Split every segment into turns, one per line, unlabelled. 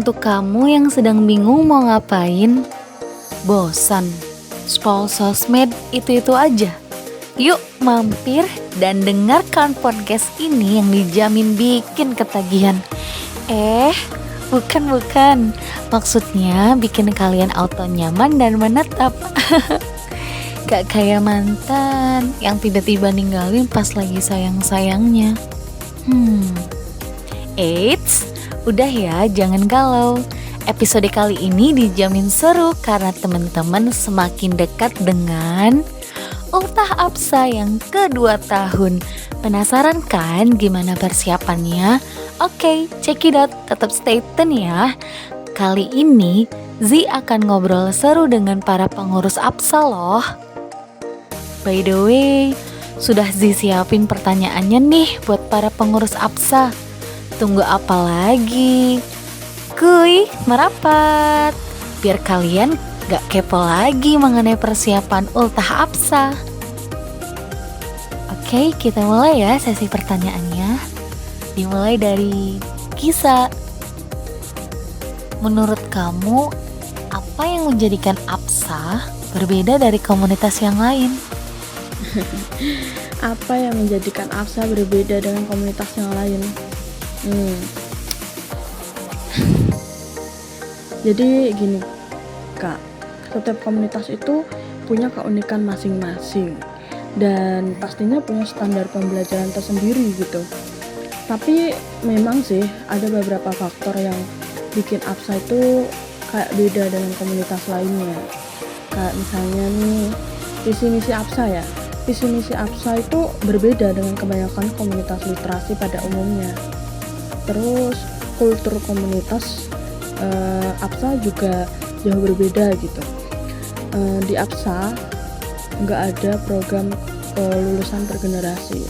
Untuk kamu yang sedang bingung mau ngapain, bosan, scroll sosmed itu-itu aja. Yuk mampir dan dengarkan podcast ini yang dijamin bikin ketagihan. Bukan. Maksudnya bikin kalian auto nyaman dan menetap. Gak kayak mantan yang tiba-tiba ninggalin pas lagi sayang-sayangnya. Eits, udah ya, jangan galau. Episode kali ini dijamin seru karena teman-teman semakin dekat dengan ultah Absa yang kedua tahun. Penasaran kan gimana persiapannya? Oke, check it out, tetap stay tune ya. Kali ini Zi akan ngobrol seru dengan para pengurus Absa loh. By the way, sudah Zi siapin pertanyaannya nih buat para pengurus Absa. Tunggu apa lagi? Kuy, merapat. Biar kalian gak kepo lagi mengenai persiapan ultah Absa. Oke, kita mulai ya sesi pertanyaannya. Dimulai dari Gisa. Menurut kamu, apa yang menjadikan Absa berbeda dari komunitas yang lain?
Apa yang menjadikan Absa berbeda dengan komunitas yang lain? Jadi gini Kak, setiap komunitas itu punya keunikan masing-masing dan pastinya punya standar pembelajaran tersendiri gitu. Tapi memang sih ada beberapa faktor yang bikin Absa itu kayak beda dengan komunitas lainnya. Kayak misalnya nih, visi misi Absa ya. Visi misi Absa itu berbeda dengan kebanyakan komunitas literasi pada umumnya. Terus kultur komunitas Absa juga jauh berbeda gitu. Di Absa nggak ada program lulusan per generasi.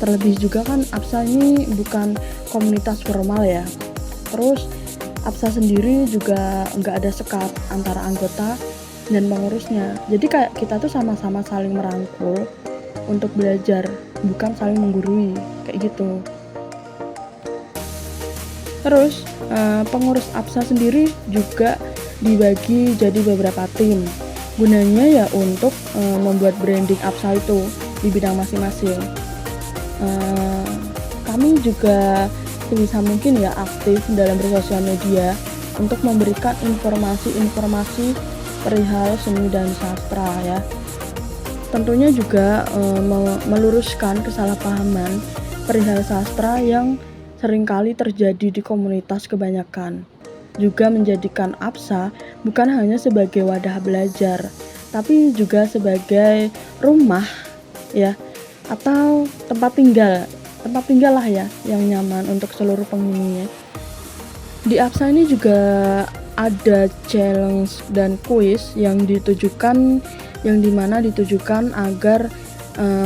Terlebih juga kan Absa ini bukan komunitas formal ya. Terus Absa sendiri juga nggak ada sekat antara anggota dan pengurusnya. Jadi kayak kita tuh sama-sama saling merangkul untuk belajar, bukan saling menggurui kayak gitu. Terus pengurus Absa sendiri juga dibagi jadi beberapa tim. Gunanya ya untuk membuat branding Absa itu di bidang masing-masing. Kami juga sebisa mungkin ya aktif dalam bersosial media untuk memberikan informasi-informasi perihal seni dan sastra ya. Tentunya juga meluruskan kesalahpahaman perihal sastra yang seringkali terjadi di komunitas kebanyakan. Juga menjadikan Absa bukan hanya sebagai wadah belajar, tapi juga sebagai rumah ya, atau tempat tinggal lah ya yang nyaman untuk seluruh penghuninya. Di Absa ini juga ada challenge dan kuis yang dimana ditujukan agar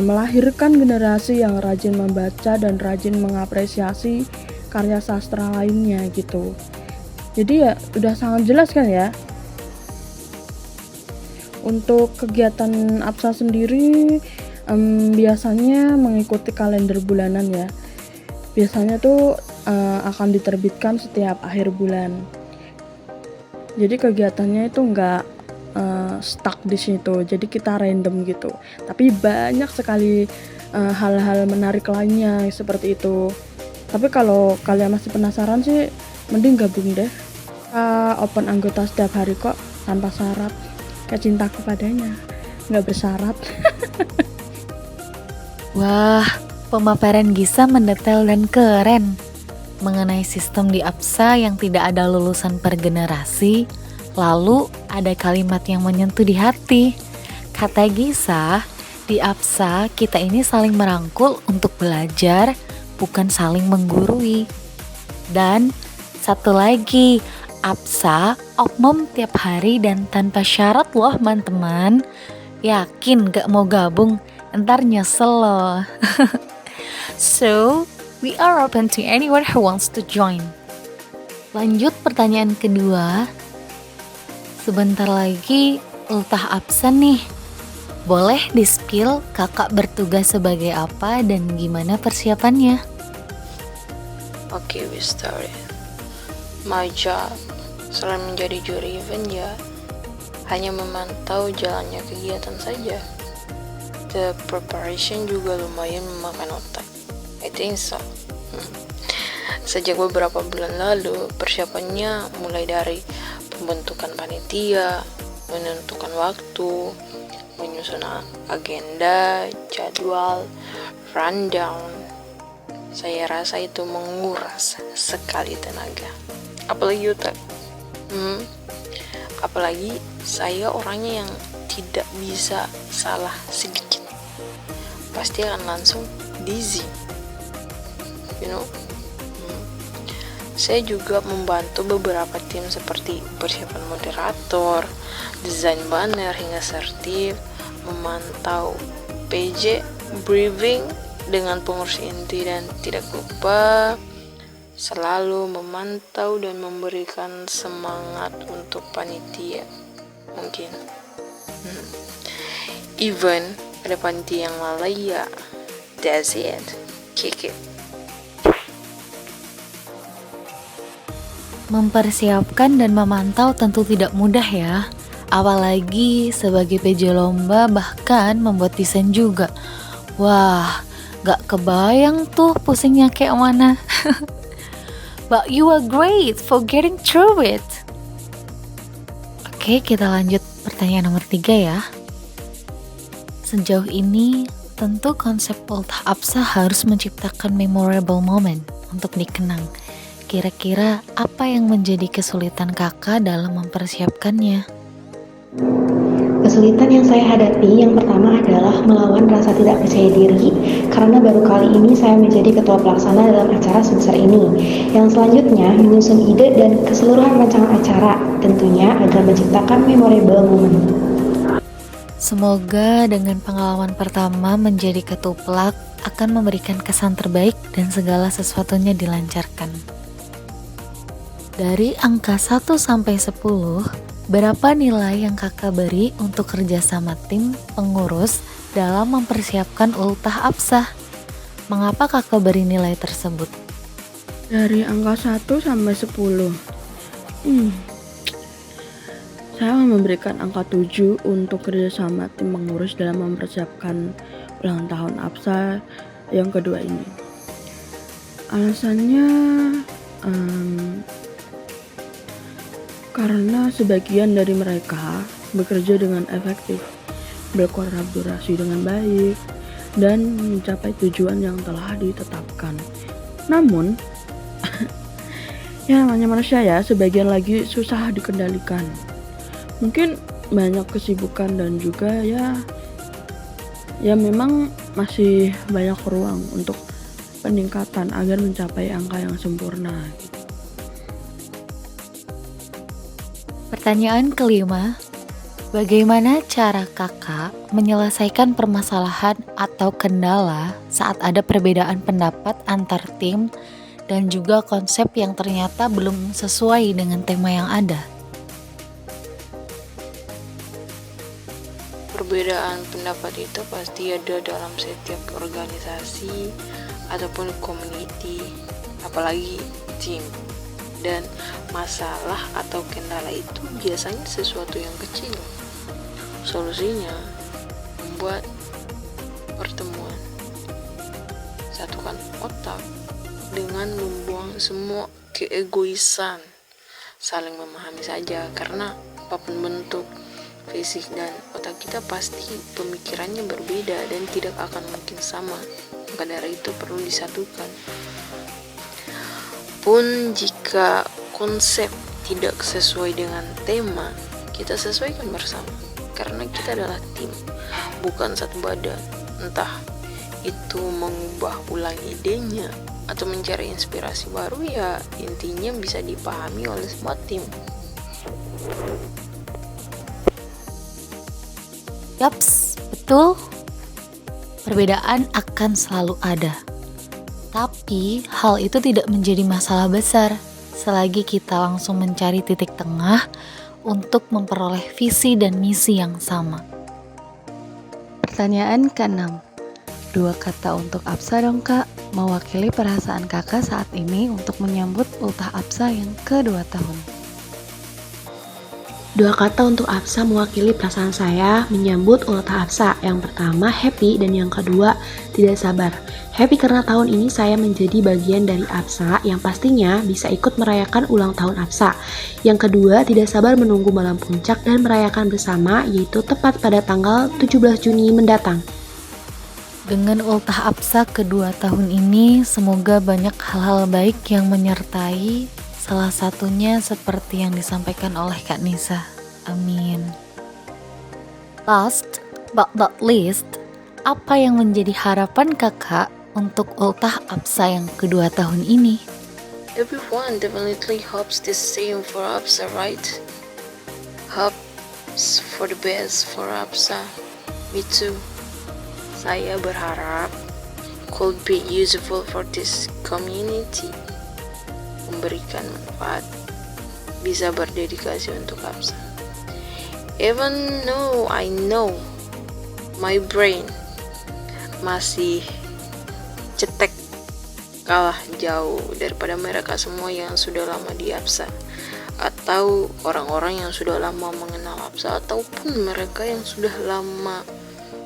melahirkan generasi yang rajin membaca dan rajin mengapresiasi karya sastra lainnya gitu. Jadi ya udah sangat jelas kan ya. Untuk kegiatan Absa sendiri biasanya mengikuti kalender bulanan ya. Biasanya tuh akan diterbitkan setiap akhir bulan. Jadi kegiatannya itu nggak stuck di situ, jadi kita random gitu. Tapi banyak sekali hal-hal menarik lainnya seperti itu. Tapi kalau kalian masih penasaran sih, mending gabung deh. Open anggota setiap hari kok, tanpa syarat. Kayak cintaku padanya, nggak bersyarat.
Wah, pemaparan Gisa mendetail dan keren. Mengenai sistem di Absa yang tidak ada lulusan per generasi, lalu ada kalimat yang menyentuh di hati. Kata Gisa, di Absa kita ini saling merangkul untuk belajar, bukan saling menggurui. Dan satu lagi, Absa oknum tiap hari dan tanpa syarat loh teman-teman. Yakin gak mau gabung? Ntar nyesel loh. So, we are open to anyone who wants to join. Lanjut pertanyaan kedua. Sebentar lagi ultah Absa nih. Boleh di-spill kakak bertugas sebagai apa dan gimana persiapannya?
Okay, we started. My job selain menjadi juri event ya hanya memantau jalannya kegiatan saja. The preparation juga lumayan memakan otak. I think so. Sejak beberapa bulan lalu, persiapannya mulai dari pembentukan panitia, menentukan waktu, menyusun agenda, jadwal, rundown. Saya rasa itu menguras sekali tenaga. Apalagi otak. Apalagi saya orangnya yang tidak bisa salah sedikit. Pasti akan langsung dizzy. Saya juga membantu beberapa tim seperti persiapan moderator, desain banner hingga sertif, memantau PJ, briefing dengan pengurus inti, dan tidak lupa selalu memantau dan memberikan semangat untuk panitia. Mungkin even ada panitia yang lalai ya, that's it, kick it.
Mempersiapkan dan memantau tentu tidak mudah ya, apalagi sebagai PJ lomba bahkan membuat desain juga. Wah, gak kebayang tuh pusingnya kayak mana. But you are great for getting through it. Oke, kita lanjut pertanyaan nomor 3 ya. Sejauh ini, tentu konsep Ultah Absa harus menciptakan memorable moment untuk dikenang. Kira-kira apa yang menjadi kesulitan kakak dalam mempersiapkannya?
Kesulitan yang saya hadapi yang pertama adalah melawan rasa tidak percaya diri karena baru kali ini saya menjadi ketua pelaksana dalam acara sebesar ini. Yang selanjutnya menyusun ide dan keseluruhan rancangan acara tentunya agar menciptakan memorable moment.
Semoga dengan pengalaman pertama menjadi ketuplak akan memberikan kesan terbaik dan segala sesuatunya dilancarkan. Dari angka 1 sampai 10, berapa nilai yang kakak beri untuk kerjasama tim pengurus dalam mempersiapkan Ultah Absa? Mengapa kakak beri nilai tersebut?
Dari angka 1 sampai 10, saya memberikan angka 7 untuk kerjasama tim pengurus dalam mempersiapkan ulang tahun Absa yang kedua ini. Alasannya karena sebagian dari mereka bekerja dengan efektif, berkolaborasi dengan baik, dan mencapai tujuan yang telah ditetapkan. Namun, ya namanya manusia ya, sebagian lagi susah dikendalikan. Mungkin banyak kesibukan dan juga ya memang masih banyak ruang untuk peningkatan agar mencapai angka yang sempurna.
Pertanyaan kelima, bagaimana cara kakak menyelesaikan permasalahan atau kendala saat ada perbedaan pendapat antar tim dan juga konsep yang ternyata belum sesuai dengan tema yang ada?
Perbedaan pendapat itu pasti ada dalam setiap organisasi ataupun community, apalagi tim. Dan masalah atau kendala itu biasanya sesuatu yang kecil. Solusinya membuat pertemuan, satukan otak dengan membuang semua keegoisan, saling memahami saja, karena apapun bentuk fisik dan otak kita pasti pemikirannya berbeda dan tidak akan mungkin sama. Maka dari itu perlu disatukan. Pun jika konsep tidak sesuai dengan tema, kita sesuaikan bersama, karena kita adalah tim, bukan satu badan. Entah itu mengubah ulang idenya atau mencari inspirasi baru, ya intinya bisa dipahami oleh semua tim.
Yaps, betul. Perbedaan akan selalu ada. Tapi hal itu tidak menjadi masalah besar selagi kita langsung mencari titik tengah untuk memperoleh visi dan misi yang sama.
Pertanyaan ke-6.
2 kata untuk Absa dong Kak, mewakili perasaan Kakak saat ini untuk menyambut ultah Absa yang ke-2 tahun.
2 kata untuk Absa mewakili perasaan saya menyambut ultah Absa. Yang pertama happy dan yang kedua tidak sabar. Happy karena tahun ini saya menjadi bagian dari Absa yang pastinya bisa ikut merayakan ulang tahun Absa. Yang kedua tidak sabar menunggu malam puncak dan merayakan bersama, yaitu tepat pada tanggal 17 Juni mendatang.
Dengan ultah Absa ke-2 tahun ini, semoga banyak hal-hal baik yang menyertai. Salah satunya seperti yang disampaikan oleh Kak Nisa. Amin. Last but not least, apa yang menjadi harapan Kakak untuk ultah Absa yang ke-2 tahun ini?
Everyone definitely hopes the same for Absa, right? Hopes for the best for Absa. Me too. Saya berharap could be useful for this community, memberikan manfaat, bisa berdedikasi untuk Absa. Even though I know my brain masih cetek, kalah jauh daripada mereka semua yang sudah lama di Absa, atau orang-orang yang sudah lama mengenal Absa, ataupun mereka yang sudah lama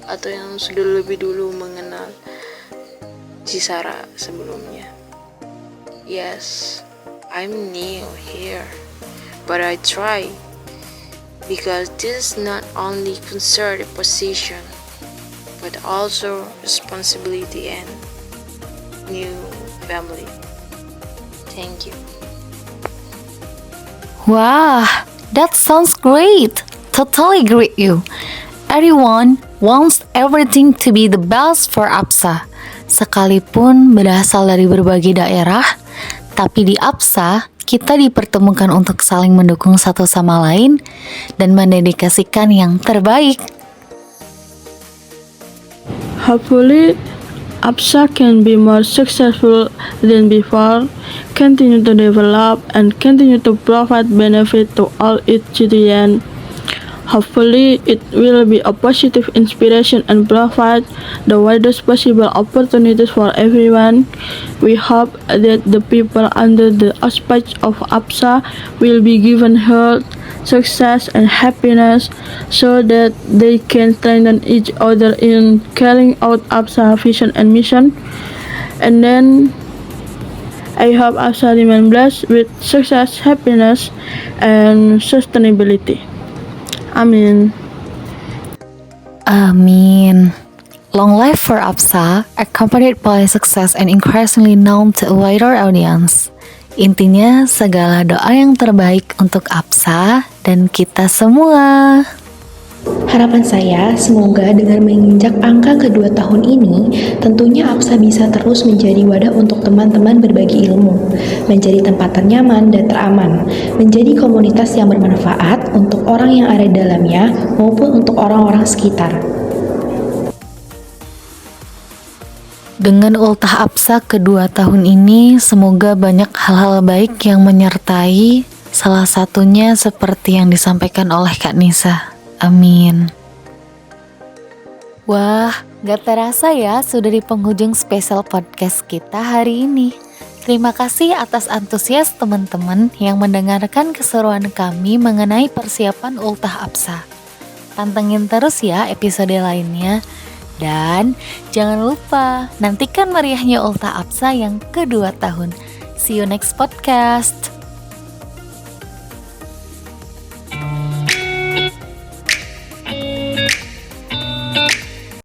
atau yang sudah lebih dulu mengenal Cisara sebelumnya. Yes, I'm new here, but I try, because this not only concern the position, but also responsibility and new family. Thank you.
Wah, that sounds great. Totally agree you. Everyone wants everything to be the best for Absa. Sekalipun berasal dari berbagai daerah, tapi di Absa kita dipertemukan untuk saling mendukung satu sama lain dan mendedikasikan yang terbaik.
Hopefully, Absa can be more successful than before, continue to develop, and continue to provide benefit to all its citizens. Hopefully, it will be a positive inspiration and provide the widest possible opportunities for everyone. We hope that the people under the auspices of Absa will be given health, success, and happiness so that they can strengthen each other in carrying out Absa vision and mission. And then, I hope Absa remain blessed with success, happiness, and sustainability. Amin.
Amin. Long life for Absa, accompanied by success and increasingly known to a wider audience. Intinya, segala doa yang terbaik untuk Absa dan kita semua.
Harapan saya, semoga dengan menginjak angka ke-2 tahun ini, tentunya Absa bisa terus menjadi wadah untuk teman-teman berbagi ilmu, menjadi tempat ternyaman dan teraman, menjadi komunitas yang bermanfaat untuk orang yang ada di dalamnya maupun untuk orang-orang sekitar.
Dengan ultah Absa ke-2 tahun ini, semoga banyak hal-hal baik yang menyertai, salah satunya seperti yang disampaikan oleh Kak Nisa. Amin. Wah, gak terasa ya sudah di penghujung spesial podcast kita hari ini. Terima kasih atas antusias teman-teman yang mendengarkan keseruan kami mengenai persiapan ultah Absa. Pantengin terus ya episode lainnya. Dan jangan lupa nantikan meriahnya ultah Absa yang ke-2 tahun. See you next podcast.